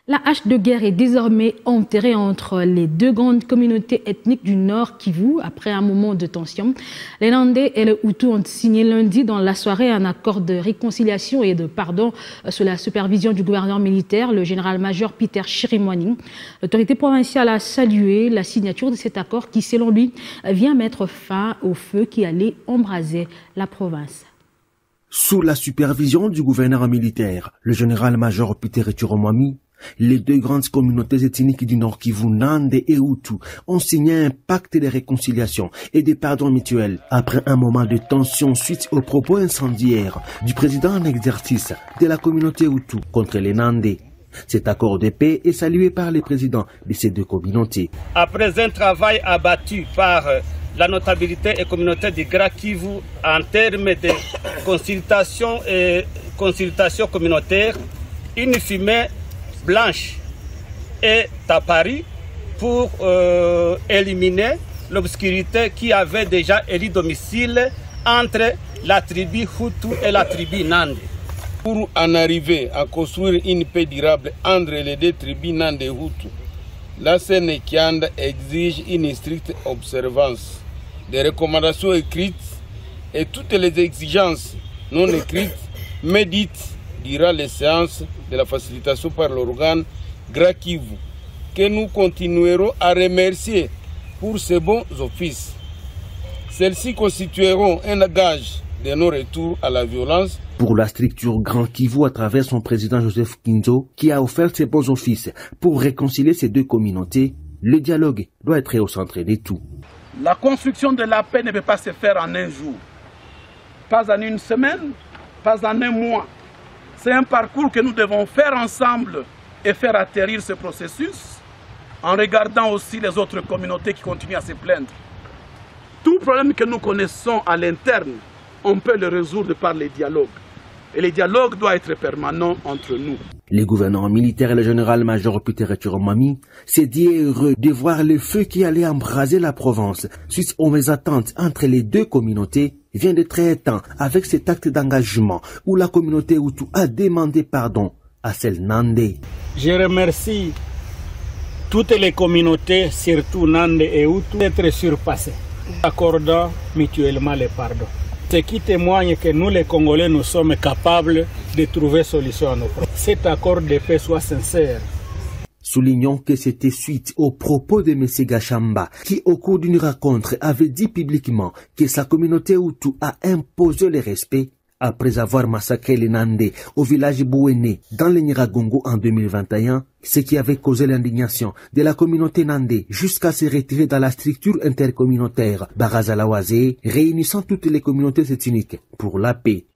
La hache de guerre est désormais enterrée entre les deux grandes communautés ethniques du Nord Kivu après un moment de tension. Les Nandais et les Hutus ont signé lundi dans la soirée un accord de réconciliation et de pardon sous la supervision du gouverneur militaire, le général-major Peter Chirimwani. L'autorité provinciale a salué la signature de cet accord qui, selon lui, vient mettre fin au feu qui allait embraser la province. Sous la supervision du gouverneur militaire, le général-major Peter Chirimwani, les deux grandes communautés ethniques du Nord Kivu, Nandais et Hutus, ont signé un pacte de réconciliation et de pardon mutuel après un moment de tension suite aux propos incendiaires du président en exercice de la communauté Hutu contre les Nandais. Cet accord de paix est salué par les présidents de ces deux communautés. Après un travail abattu par la notabilité et communauté du Grand Kivu en termes de consultation et consultation communautaire, une fumée blanche est apparue pour éliminer l'obscurité qui avait déjà élu domicile entre la tribu Hutu et la tribu Nandais. Pour en arriver à construire une paix durable entre les deux tribus Nandais et Hutu, la Sénékiande exige une stricte observance des recommandations écrites et toutes les exigences non écrites mais dites durant les séances de la facilitation par l'organe Grand Kivu, que nous continuerons à remercier pour ces bons offices. Celles-ci constitueront un gage de nos retours à la violence. Pour la structure Grand Kivu, à travers son président Joseph Kinzo, qui a offert ses bons offices pour réconcilier ces deux communautés, le dialogue doit être au centre de tout. La construction de la paix ne peut pas se faire en un jour, pas en une semaine, pas en un mois. C'est un parcours que nous devons faire ensemble et faire atterrir ce processus en regardant aussi les autres communautés qui continuent à se plaindre. Tout problème que nous connaissons à l'interne, on peut le résoudre par les dialogues. Et le dialogue doit être permanent entre nous. Le gouverneur militaire et le général-major Peter Chirimwani s'est dit heureux de voir le feu qui allait embraser la province suite aux mésententes entre les deux communautés vient de très temps avec cet acte d'engagement où la communauté Hutu a demandé pardon à celle Nandais. Je remercie toutes les communautés, surtout Nandais et Hutu, d'être surpassées, accordant mutuellement les pardons. Ce qui témoigne que nous les Congolais, nous sommes capables de trouver solution à nos problèmes. Cet accord de paix soit sincère. Soulignons que c'était suite aux propos de M. Gachamba, qui au cours d'une rencontre avait dit publiquement que sa communauté Hutu a imposé le respect après avoir massacré les Nandais au village Bouéné dans le Nyiragongo en 2021, ce qui avait causé l'indignation de la communauté Nandais jusqu'à se retirer dans la structure intercommunautaire Barazalawazé, réunissant toutes les communautés ethniques pour la paix.